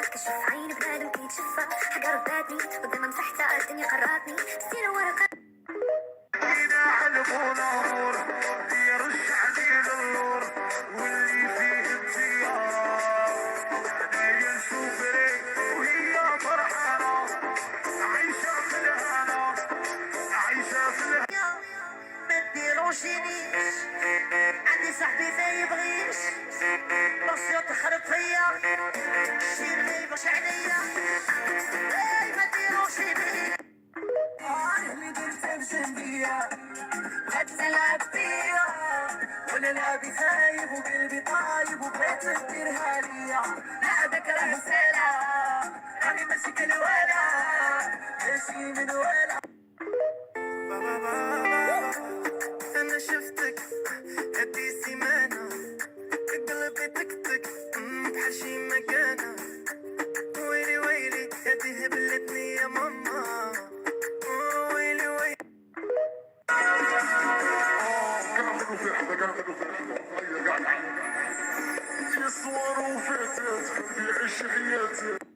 كشف عين بنادم كيتشفى حاجة رداتني قدام مسحتها الدنيا قراتني ستيرة ورقة إذا حلفونا نور يرجع لي للنور واللي فيه التيار أنا نشوف ريك وهي فرحانة عايشة في الهنا عايشة في الهنا مديروشينيش عندي صاحبي ما يبغيش نصيو تخرب فيا شير لي باش عليا اي ما ديروشينيش اللي درت بجنبيا هتلعب فيا وانا لعبي خايب وقلبي طايب وبغيت تديرها ليا لعبك راه سهلة راني مشكل ولا ماشي من ولا أنا شفتك هدي سيمانة قلبي تكتك بحال شي مكانة ويلي ويلي هدي هبلتني يا ماما ويلي ويلي قاعدوا في حدا في صور وفاتات خلي يعيش حياته.